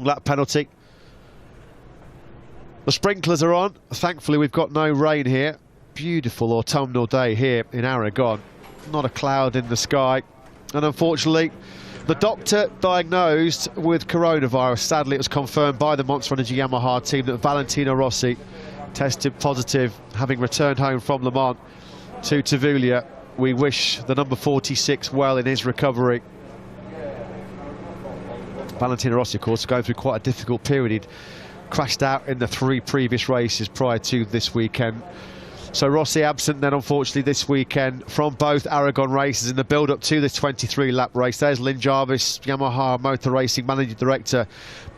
lap penalty. The sprinklers are on. Thankfully, we've got no rain here. Beautiful autumnal day here in Aragon. Not a cloud in the sky. And unfortunately, the doctor diagnosed with coronavirus. Sadly, it was confirmed by the Monster Energy Yamaha team that Valentino Rossi tested positive, having returned home from Le Mans to Tavullia. We wish the number 46 well in his recovery. Valentino Rossi, of course, going through quite a difficult period. He'd crashed out in the 3 previous races prior to this weekend. So Rossi absent then, unfortunately, this weekend from both Aragon races in the build-up to this 23-lap race. There's Lynn Jarvis, Yamaha Motor Racing Managing Director.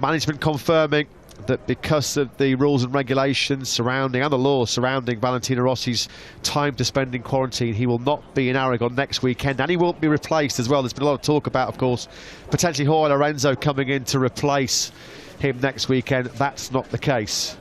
Management confirming that because of the rules and regulations surrounding, and the laws surrounding Valentino Rossi's time to spend in quarantine, he will not be in Aragon next weekend, and he won't be replaced as well. There's been a lot of talk about, of course, potentially Jorge Lorenzo coming in to replace him next weekend. That's not the case.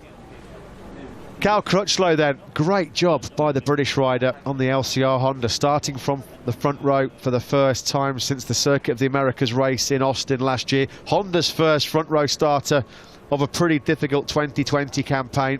Cal Crutchlow then, great job by the British rider on the LCR Honda, starting from the front row for the first time since the Circuit of the Americas race in Austin last year. Honda's first front row starter of a pretty difficult 2020 campaign.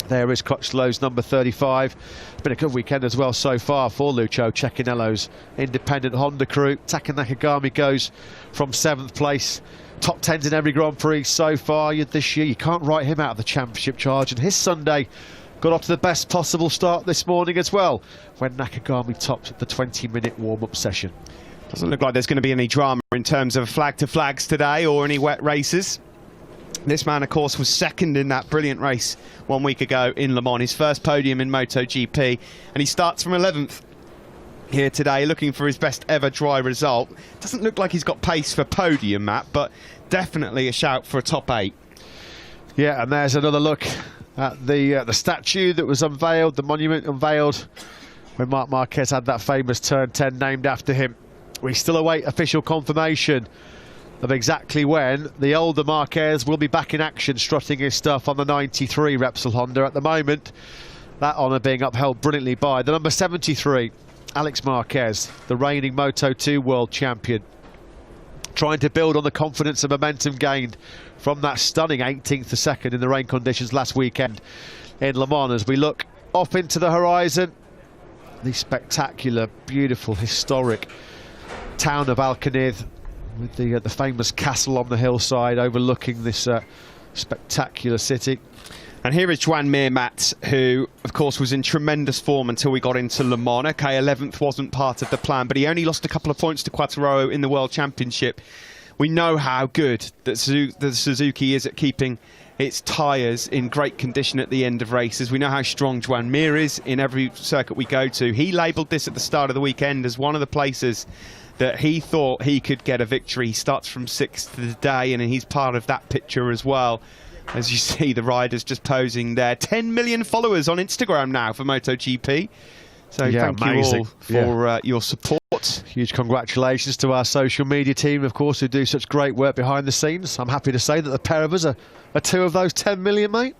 There is Crutchlow's number 35. It's been a good weekend as well so far for Lucio Cecchinello's independent Honda crew. Taka Nakagami goes from 7th place. Top 10s in every Grand Prix so far this year. You can't write him out of the championship charge. And his Sunday got off to the best possible start this morning as well, when Nakagami topped the 20-minute warm-up session. Doesn't look like there's going to be any drama in terms of flag-to-flags today or any wet races. This man, of course, was second in that brilliant race 1 week ago in Le Mans, his first podium in MotoGP, and he starts from 11th here today, looking for his best ever dry result. Doesn't look like he's got pace for podium, Matt, but definitely a shout for a top 8. Yeah, and there's another look at the statue that was unveiled, the monument unveiled when Marc Marquez had that famous Turn 10 named after him. We still await official confirmation of exactly when the older Marquez will be back in action, strutting his stuff on the 93 Repsol Honda. At the moment, that honour being upheld brilliantly by the number 73, Alex Marques, the reigning Moto2 world champion, trying to build on the confidence and momentum gained from that stunning 18th to 2nd in the rain conditions last weekend in Le Mans. As we look off into the horizon, the spectacular, beautiful, historic town of Alcanid, with the famous castle on the hillside overlooking this spectacular city. And here is Joan Mir, Matt, who, of course, was in tremendous form until we got into Le Mans. OK, 11th wasn't part of the plan, but he only lost a couple of points to Quattro in the World Championship. We know how good that the Suzuki is at keeping its tyres in great condition at the end of races. We know how strong Joan Mir is in every circuit we go to. He labelled this at the start of the weekend as one of the places that he thought he could get a victory. He starts from 6th today, and he's part of that picture as well. As you see, the riders just posing there. 10 million followers on Instagram now for MotoGP. So yeah, thank you all for your support. Huge congratulations to our social media team, of course, who do such great work behind the scenes. I'm happy to say that the pair of us are 2 of those 10 million, mate.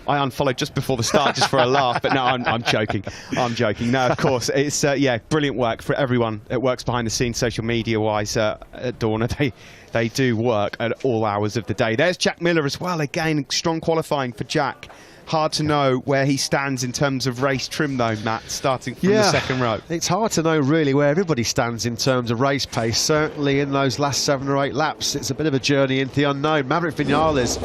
I unfollowed just before the start, just for a laugh, but no, I'm joking. I'm joking. No, of course, it's, yeah, brilliant work for everyone that works behind the scenes, social media-wise, at Dorna. They do work at all hours of the day. There's Jack Miller as well. Again, strong qualifying for Jack. Hard to know where he stands in terms of race trim, though, Matt, starting from the second row. It's hard to know, really, where everybody stands in terms of race pace. Certainly in those last 7 or 8 laps, it's a bit of a journey into the unknown. Maverick Vinales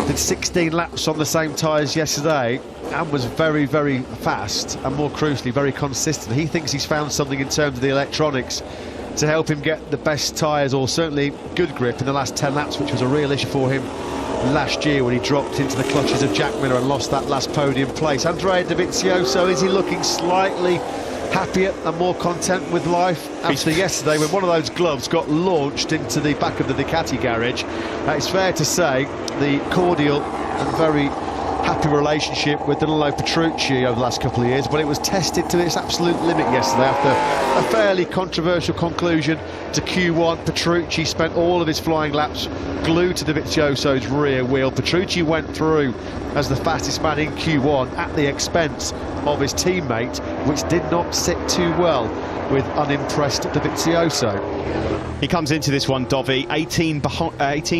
did 16 laps on the same tyres yesterday and was very, very fast and, more crucially, very consistent. He thinks he's found something in terms of the electronics to help him get the best tyres, or certainly good grip in the last 10 laps, which was a real issue for him last year when he dropped into the clutches of Jack Miller and lost that last podium place. Andrea Dovizioso, is he looking slightly happier and more content with life after yesterday when one of those gloves got launched into the back of the Ducati garage? It's fair to say the cordial and very happy relationship with Danilo Petrucci over the last couple of years, but it was tested to its absolute limit yesterday after a fairly controversial conclusion to Q1. Petrucci spent all of his flying laps glued to Dovizioso's rear wheel. Petrucci went through as the fastest man in Q1 at the expense of his teammate, which did not sit too well with unimpressed Dovizioso. He comes into this one, Dovi, 18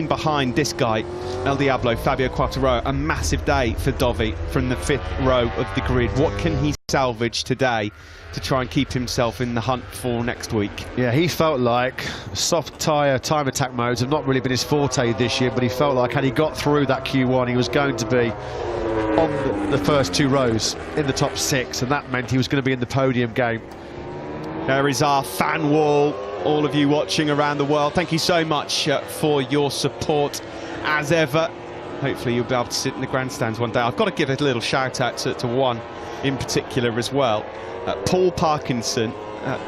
behind this guy, El Diablo, Fabio Quartararo. A massive day for Dovi from the 5th row of the grid. What can he salvage today to try and keep himself in the hunt for next week? Yeah, he felt like soft tyre time attack modes have not really been his forte this year, but he felt like had he got through that Q1, he was going to be on the first 2 rows in the top 6, and that meant he was going to be in the podium game. There is our fan wall, all of you watching around the world. Thank you so much for your support as ever. Hopefully you'll be able to sit in the grandstands one day. I've got to give a little shout out to one in particular as well. Paul Parkinson,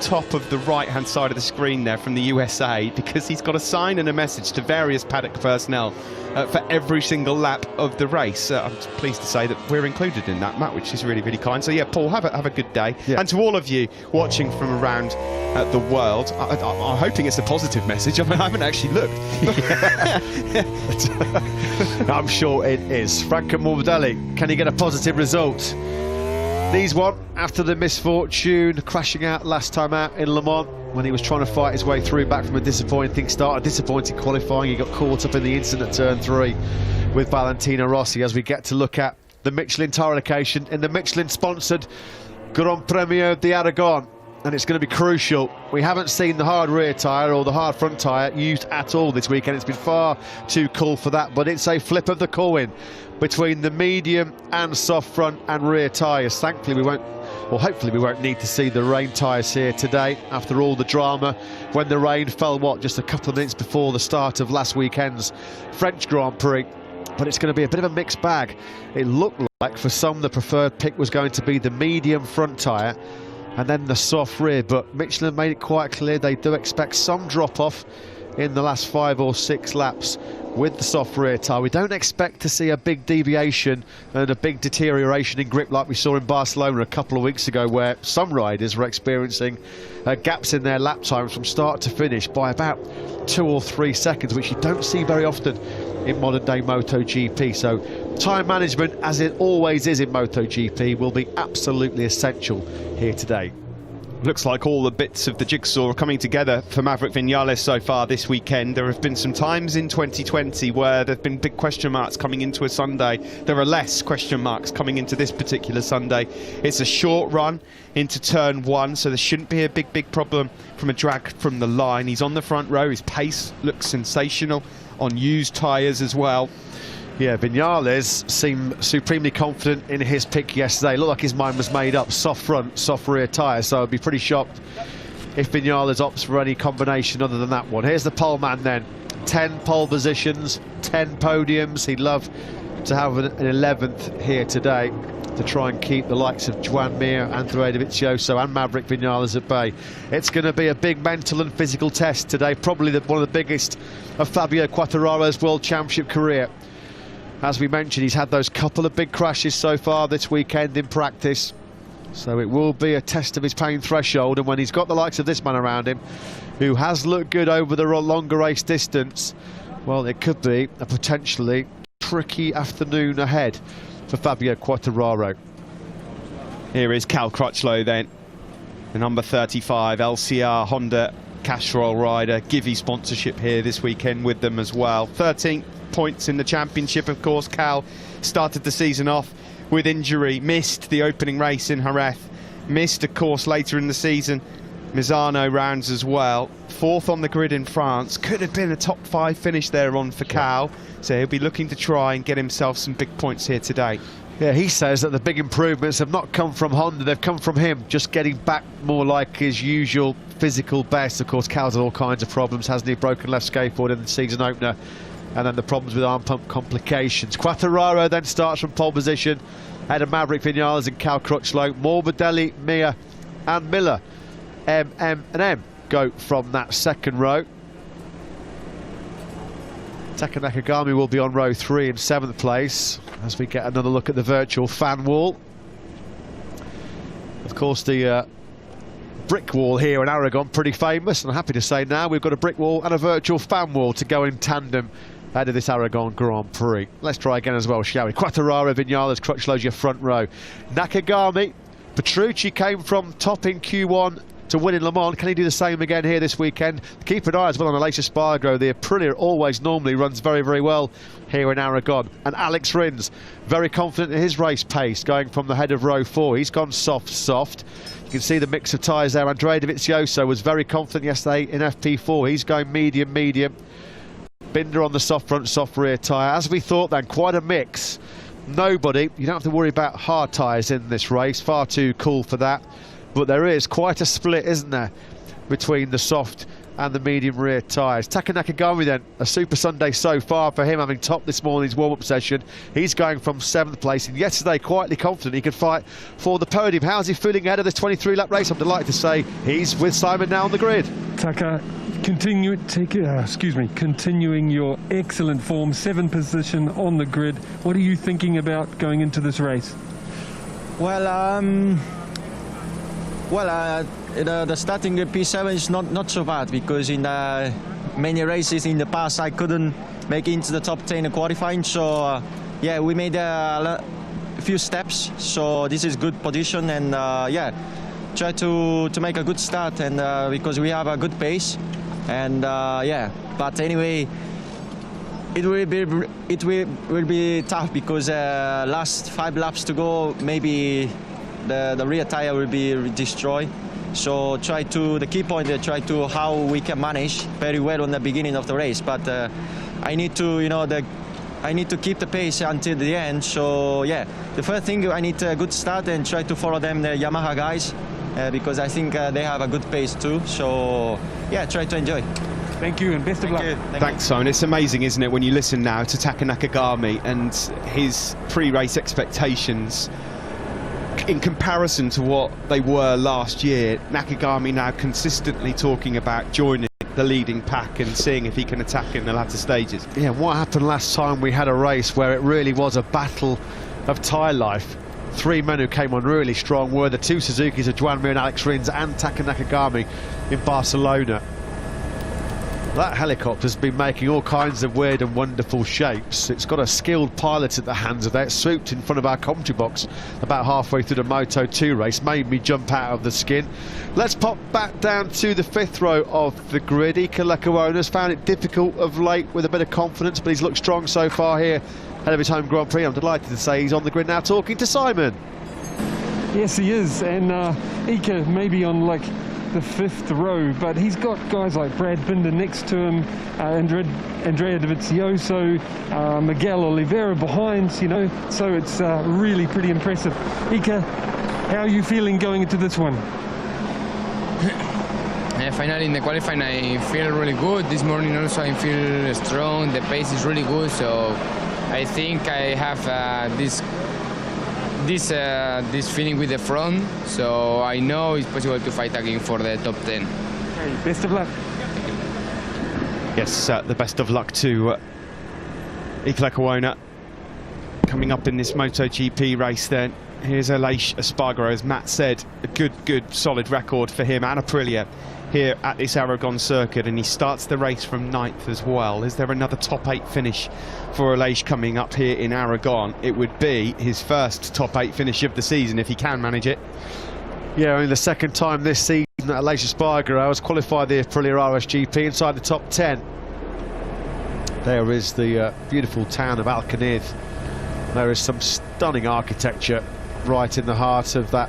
top of the right hand side of the screen there from the USA, because he's got a sign and a message to various paddock personnel for every single lap of the race. I'm pleased to say that we're included in that, Matt, which is really, really kind. So yeah, Paul, have a good day. Yeah. And to all of you watching from around the world, I'm hoping it's a positive message. I mean, I haven't actually looked. I'm sure it is. Franco Morbidelli, can he get a positive result? These one after the misfortune crashing out last time out in Le Mans when he was trying to fight his way through back from a disappointing start, a disappointing qualifying. He got caught up in the incident at turn 3 with Valentino Rossi, as we get to look at the Michelin tyre allocation in the Michelin sponsored Gran Premio di Aragon. And it's going to be crucial. We haven't seen the hard rear tyre or the hard front tyre used at all this weekend. It's been far too cool for that, but it's a flip of the coin between the medium and soft front and rear tyres. Thankfully we won't, well hopefully we won't need to see the rain tyres here today after all the drama when the rain fell, what, just a couple of minutes before the start of last weekend's French Grand Prix. But it's going to be a bit of a mixed bag. It looked like for some the preferred pick was going to be the medium front tyre and then the soft rear, but Michelin made it quite clear they do expect some drop-off in the last 5 or 6 laps with the soft rear tyre. We don't expect to see a big deviation and a big deterioration in grip like we saw in Barcelona a couple of weeks ago, where some riders were experiencing gaps in their lap times from start to finish by about 2 or 3 seconds, which you don't see very often in modern day MotoGP. So time management, as it always is in MotoGP, will be absolutely essential here today. Looks like all the bits of the jigsaw are coming together for Maverick Vinales so far this weekend. There have been some times in 2020 where there have been big question marks coming into a Sunday. There are less question marks coming into this particular Sunday. It's a short run into turn 1, so there shouldn't be a big problem from a drag from the line. He's on the front row. His pace looks sensational on used tyres as well. Yeah, Vinales seemed supremely confident in his pick yesterday. Looked like his mind was made up. Soft front, soft rear tyres. So I'd be pretty shocked if Vinales opts for any combination other than that one. Here's the pole man then. 10 pole positions, 10 podiums. He'd love to have an 11th here today to try and keep the likes of Joan Mir, Andrea Dovizioso and Maverick Vinales at bay. It's going to be a big mental and physical test today. Probably one of the biggest of Fabio Quartararo's World Championship career. As we mentioned, he's had those couple of big crashes so far this weekend in practice. So it will be a test of his pain threshold. And when he's got the likes of this man around him, who has looked good over the longer race distance, well, it could be a potentially tricky afternoon ahead for Fabio Quartararo. Here is Cal Crutchlow then, the number 35 LCR Honda Castrol rider. Givi sponsorship here this weekend with them as well. 13 points in the championship, of course. Cal started the season off with injury, missed the opening race in Jerez, missed, of course, later in the season Misano rounds as well. 4th on the grid in France. Could have been a top 5 finish there on for Cal, so he'll be looking to try and get himself some big points here today. Yeah, he says that the big improvements have not come from Honda, they've come from him, just getting back more like his usual physical best. Of course, Cal's had all kinds of problems, hasn't he? Broken left skateboard in the season opener, and then the problems with arm pump complications. Quartararo then starts from pole position, ahead of Maverick Vinales and Cal Crutchlow. Morbidelli, Mir and Miller, M and M go from that second row. Taka Nakagami will be on row 3 in 7th place as we get another look at the virtual fan wall. Of course, the brick wall here in Aragon, pretty famous, and I'm happy to say now we've got a brick wall and a virtual fan wall to go in tandem ahead of this Aragon Grand Prix. Let's try again as well, shall we? Quattararo, Vinales, Crutchlow, your front row. Nakagami, Petrucci came from top in Q1 to win in Le Mans. Can he do the same again here this weekend? Keep an eye as well on Alex Marques. The Aprilia always normally runs very, very well here in Aragon. And Alex Rins, very confident in his race pace, going from the head of row 4. He's gone soft, soft. You can see the mix of tyres there. Andrea Dovizioso was very confident yesterday in FP4. He's going medium, medium. Binder on the soft front, soft rear tyre. As we thought then, quite a mix. Nobody, you don't have to worry about hard tyres in this race. Far too cool for that. But there is quite a split, isn't there, between the soft and the medium rear tyres. Taka Nakagami then, a Super Sunday so far for him, having topped this morning's warm-up session. He's going from 7th place, and yesterday quietly confident he could fight for the podium. How's he feeling ahead of this 23-lap race? I'm delighted to say he's with Simon now on the grid. Taka, continuing your excellent form, 7th position on the grid. What are you thinking about going into this race? The starting P7 is not so bad, because in many races in the past I couldn't make it into the top 10 in qualifying. So yeah, we made a few steps. So this is good position, and yeah, try to make a good start, and because we have a good pace, and yeah. But anyway, it will be tough, because last 5 laps to go, maybe the rear tire will be destroyed. So the key point is try to how we can manage very well on the beginning of the race. But I need to, I need to keep the pace until the end. So yeah, the first thing, I need a good start and try to follow them, the Yamaha guys, because I think they have a good pace too. So yeah, try to enjoy. Thank you, and best of luck. Thanks, Simon. It's amazing, isn't it, when you listen now to Taka Nakagami and his pre-race expectations in comparison to what they were last year. Nakagami now consistently talking about joining the leading pack and seeing if he can attack in the latter stages. Yeah, what happened last time we had a race where it really was a battle of tyre life? 3 men who came on really strong were the 2 Suzukis of Juan Mir and Alex Rins and Taka Nakagami in Barcelona. That helicopter's been making all kinds of weird and wonderful shapes. It's got a skilled pilot at the hands of that. It swooped in front of our commentary box about halfway through the Moto 2 race, made me jump out of the skin. Let's pop back down to the 5th row of the grid. Iker Lecuona's found it difficult of late with a bit of confidence, but he's looked strong so far here ahead of his home Grand Prix. I'm delighted to say he's on the grid now talking to Simon. Yes, he is, and Iker maybe on like the 5th row, but he's got guys like Brad Binder next to him, Andrea Dovizioso, Miguel Oliveira behind, so it's really pretty impressive. Iker, how are you feeling going into this one? Finally in the qualifying I feel really good. This morning also I feel strong, the pace is really good, so I think I have this feeling with the front, so I know it's possible to fight again for the top 10. Okay, best of luck. Yes, the best of luck to Iker Lecuona coming up in this Moto GP race then. Here's Alex Marques, as Matt said, a good solid record for him and Aprilia here at this Aragon circuit, and he starts the race from 9th as well. Is there another top 8 finish for Alex coming up here in Aragon? It would be his first top 8 finish of the season if he can manage it. Yeah, only the second time this season that Alex Marques has qualified the Aprilia RSGP inside the top 10. There is the beautiful town of Alcañiz. There is some stunning architecture right in the heart of that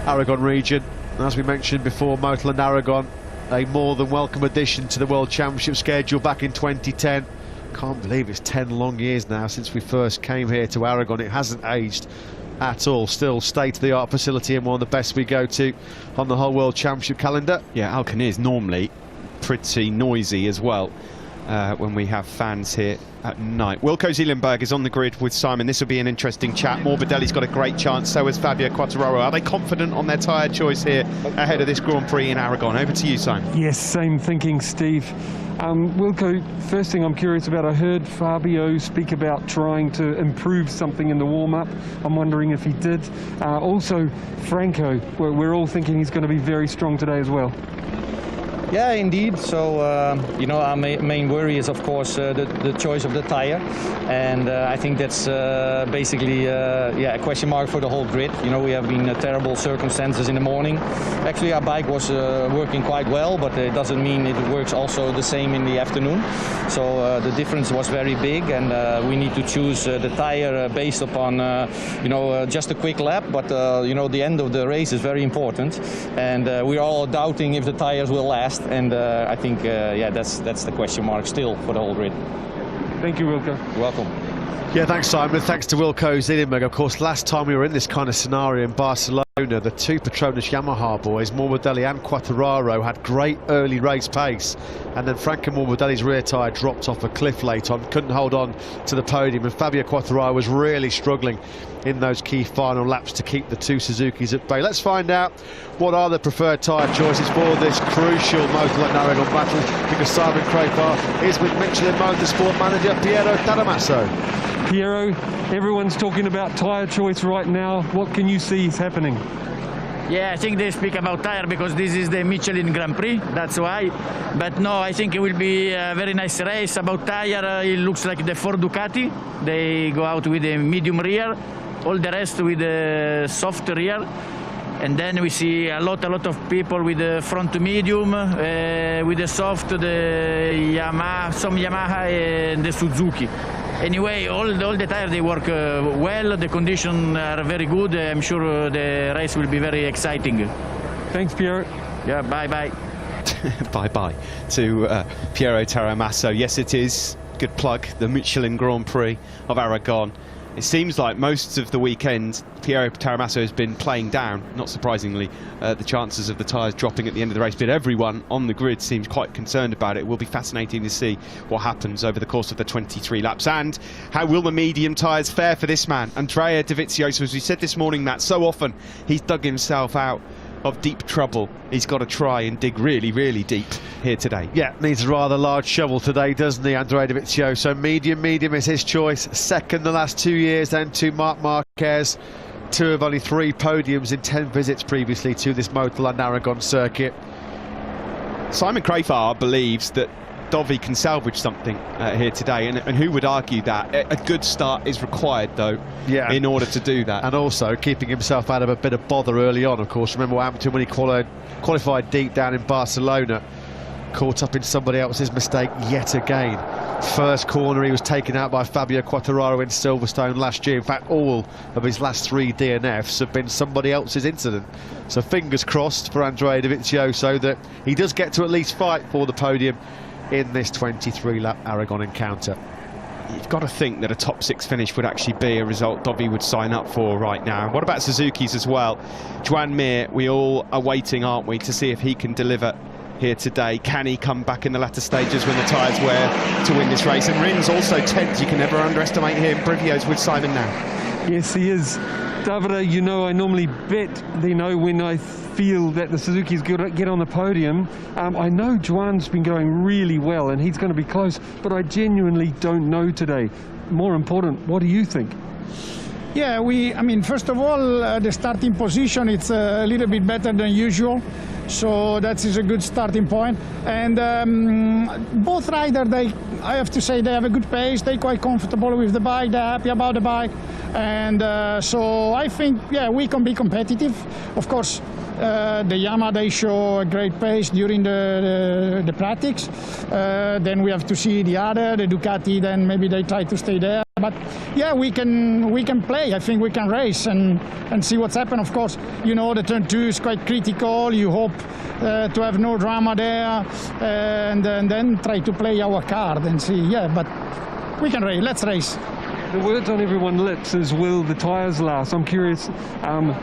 Aragon region. As we mentioned before, Motul and Aragon, a more than welcome addition to the World Championship schedule back in 2010. Can't believe it's 10 long years now since we first came here to Aragon. It hasn't aged at all. Still state-of-the-art facility and one of the best we go to on the whole World Championship calendar. Yeah, Alcañiz normally pretty noisy as well. when we have fans here at night. Wilco Zeelenberg is on the grid with Simon. This will be an interesting chat. Morbidelli's got a great chance, so has Fabio Quartararo. Are they confident on their tyre choice here ahead of this Grand Prix in Aragon? Over to you, Simon. Yes, same thinking, Steve. Wilco, first thing I'm curious about, I heard Fabio speak about trying to improve something in the warm-up. I'm wondering if he did. Also, Franco, we're all thinking he's going to be very strong today as well. Yeah, indeed. So, you know, our main worry is, of course, the choice of the tire. And I think that's basically yeah, a question mark for the whole grid. You know, we have been terrible circumstances in the morning. Actually, our bike was working quite well, but it doesn't mean it works also the same in the afternoon. So the difference was very big, and we need to choose the tire based upon, you know, just a quick lap. But, you know, the end of the race is very important. And we're all doubting if the tires will last. And I think, yeah, that's the question mark still for the whole grid. Thank you, Wilco. You're welcome. Yeah, thanks, Simon. Thanks to Wilco Zeelenberg. Of course, last time we were in this kind of scenario in Barcelona, the two Petronas Yamaha boys, Morbidelli and Quartararo, had great early race pace, and then Franco Morbidelli's rear tyre dropped off a cliff late on, couldn't hold on to the podium, and Fabio Quartararo was really struggling in those key final laps to keep the two Suzukis at bay. Let's find out what are the preferred tyre choices for this crucial Motorland Aragon battle, because Simon Crafar is with Michelin Motorsport manager Piero Taramasso. Piero, everyone's talking about tyre choice right now. What can you see is happening? Yeah, I think they speak about tire because this is the Michelin Grand Prix, that's why. But no, I think it will be a very nice race. About tire, it looks like the Ford Ducati. They go out with a medium rear, all the rest with a soft rear. And then we see a lot of people with the front to medium, with the soft, the Yamaha, some Yamaha and the Suzuki. Anyway, all the tires, they work well, the conditions are very good. I'm sure the race will be very exciting. Thanks, Piero. Yeah, bye-bye. Bye-bye to Piero Taramasso. Yes, it is. Good plug, the Michelin Grand Prix of Aragon. It seems like most of the weekend, Piero Taramasso has been playing down, not surprisingly, the chances of the tyres dropping at the end of the race, but everyone on the grid seems quite concerned about it. It will be fascinating to see what happens over the course of the 23 laps. And how will the medium tyres fare for this man, Andrea Dovizioso? As we said this morning, Matt, so often he's dug himself out of deep trouble. He's got to try and dig really, really deep here today. Yeah, needs a rather large shovel today, doesn't he, Andrea Dovizioso? So medium is his choice. Second the last 2 years, then to Marc Marquez. Two of only 3 podiums in 10 visits previously to this Motorland Aragon circuit. Simon Crafar believes that Dovi can salvage something here today, and who would argue that? A good start is required, though, yeah, in order to do that. And also keeping himself out of a bit of bother early on, of course. Remember what happened to him when he qualified deep down in Barcelona, caught up in somebody else's mistake yet again. First corner, he was taken out by Fabio Quartararo in Silverstone last year. In fact, all of his last 3 DNFs have been somebody else's incident. So fingers crossed for Andrea Dovizioso that he does get to at least fight for the podium in this 23-lap Aragon encounter. You've got to think that a top 6 finish would actually be a result Dovi would sign up for right now. What about Suzuki's as well? Joan Mir, we all are waiting, aren't we, to see if he can deliver here today. Can he come back in the latter stages when the tyres wear to win this race? And Rins also 10th, you can never underestimate him. Brivio's with Simon now. Yes, he is. Davide, you know, I normally bet, you know, when I feel that the Suzuki's going to get on the podium. I know Juan's been going really well and he's going to be close, but I genuinely don't know today. More important, what do you think? Yeah, I mean, first of all, the starting position, it's a little bit better than usual. So that is a good starting point. And both riders, I have to say, they have a good pace. They're quite comfortable with the bike. They're happy about the bike. And so I think, yeah, we can be competitive. Of course, the Yamaha, they show a great pace during the practice. Then we have to see the Ducati, then maybe they try to stay there. But yeah, we can play. I think we can race and see what's happened. Of course, you know, the turn 2 is quite critical. You hope to have no drama there, and then try to play our card and see. Yeah, but we can race. Let's race. The words on everyone's lips is, will the tyres last? I'm curious,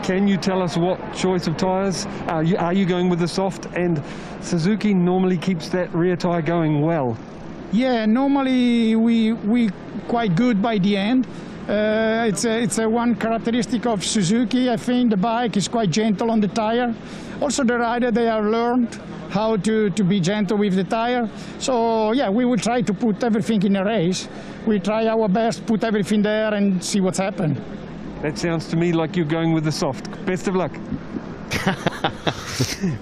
can you tell us what choice of tyres? Are you going with the soft? And Suzuki normally keeps that rear tyre going well. Yeah, normally we quite good by the end. It's a one characteristic of Suzuki. I think the bike is quite gentle on the tire. Also the rider, they have learned how to be gentle with the tire. So yeah, we will try to put everything in a race. We try our best, put everything there and see what's happened. That sounds to me like you're going with the soft. Best of luck.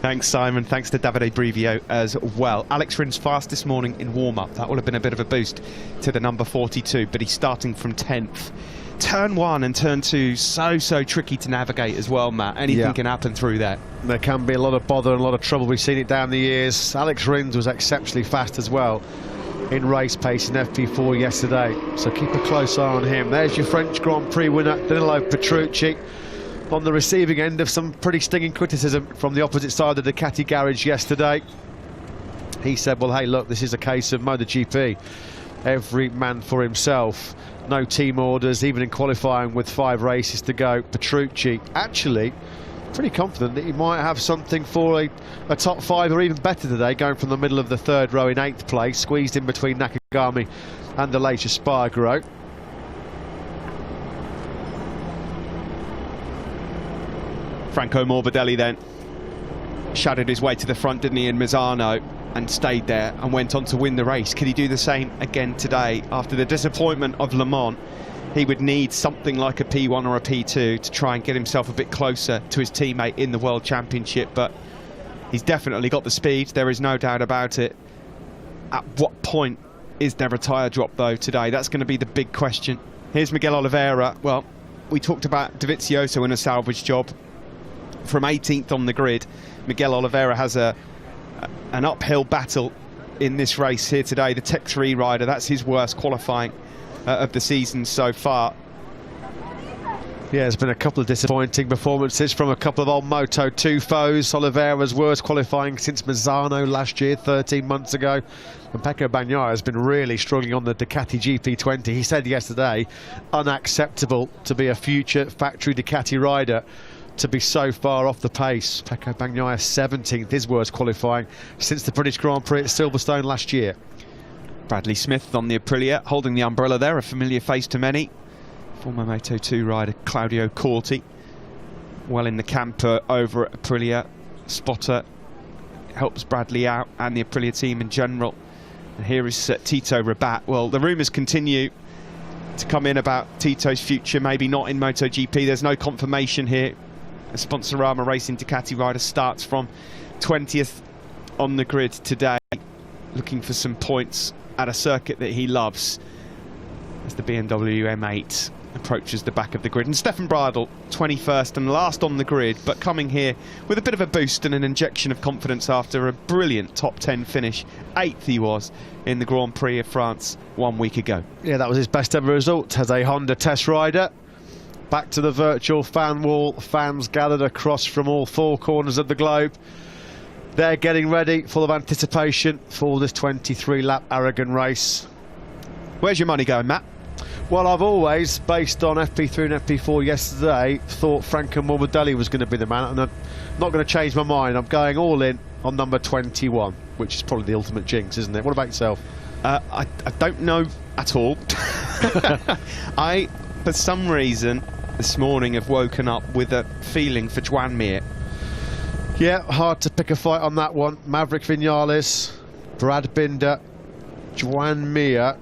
Thanks, Simon. Thanks to Davide Brivio as well. Alex Rins fast this morning in warm-up. That would have been a bit of a boost to the number 42, but he's starting from 10th. Turn 1 and turn 2, so tricky to navigate as well, Matt. Anything can happen through there. There can be a lot of bother and a lot of trouble. We've seen it down the years. Alex Rins was exceptionally fast as well in race pace in FP4 yesterday, so keep a close eye on him. There's your French Grand Prix winner, Danilo Petrucci, on the receiving end of some pretty stinging criticism from the opposite side of the Ducati garage yesterday. He said, well, hey, look, this is a case of MotoGP. Every man for himself. No team orders, even in qualifying with 5 races to go. Petrucci actually pretty confident that he might have something for a top 5 or even better today, going from the middle of the 3rd row in 8th place, squeezed in between Nakagami and the later Spargaro. Franco Morbidelli then shadowed his way to the front, didn't he, in Misano, and stayed there and went on to win the race. Could he do the same again today? After the disappointment of Le Mans, he would need something like a P1 or a P2 to try and get himself a bit closer to his teammate in the World Championship, but he's definitely got the speed, there is no doubt about it. At what point is there a tyre drop though today? That's going to be the big question. Here's Miguel Oliveira. Well, we talked about Dovizioso in a salvage job. From 18th on the grid, Miguel Oliveira has an uphill battle in this race here today. The Tech 3 rider, that's his worst qualifying of the season so far. Yeah, there's been a couple of disappointing performances from a couple of old Moto2 foes. Oliveira's worst qualifying since Misano last year, 13 months ago. And Pecco Bagnaia has been really struggling on the Ducati GP20. He said yesterday, unacceptable to be a future factory Ducati rider, to be so far off the pace. Pecco Bagnaia 17th, his worst qualifying since the British Grand Prix at Silverstone last year. Bradley Smith on the Aprilia, holding the umbrella there, a familiar face to many. Former Moto2 rider Claudio Corti, well in the camper over at Aprilia. Spotter helps Bradley out and the Aprilia team in general. And here is Tito Rabat. Well, the rumours continue to come in about Tito's future, maybe not in MotoGP. There's no confirmation here. A Sponsorama Racing Ducati rider starts from 20th on the grid today, looking for some points at a circuit that he loves as the BMW M8 approaches the back of the grid. And Stefan Bradl, 21st and last on the grid, but coming here with a bit of a boost and an injection of confidence after a brilliant top 10 finish. 8th he was in the Grand Prix of France 1 week ago. Yeah, that was his best ever result as a Honda test rider. Back to the virtual fan wall, fans gathered across from all 4 corners of the globe. They're getting ready, full of anticipation for this 23-lap Aragon race. Where's your money going, Matt? Well, I've always, based on FP3 and FP4 yesterday, thought Franco Morbidelli was going to be the man, and I'm not going to change my mind. I'm going all in on number 21, which is probably the ultimate jinx, isn't it? What about yourself? I don't know at all. I, for some reason, this morning have woken up with a feeling for Joan Mir. Yeah, hard to pick a fight on that one. Maverick Vinales, Brad Binder, Joan Mir,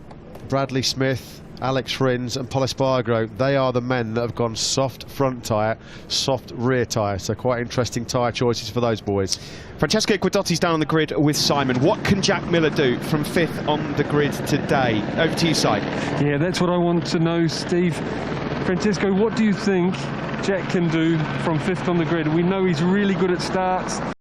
Bradley Smith, Alex Rins and Pol Espargaro. They are the men that have gone soft front tyre, soft rear tyre. So quite interesting tyre choices for those boys. Francesco Guidotti's down on the grid with Simon. What can Jack Miller do from 5th on the grid today? Over to you, Si. Yeah, that's what I want to know, Steve. Francesco, what do you think Jack can do from 5th on the grid? We know he's really good at starts.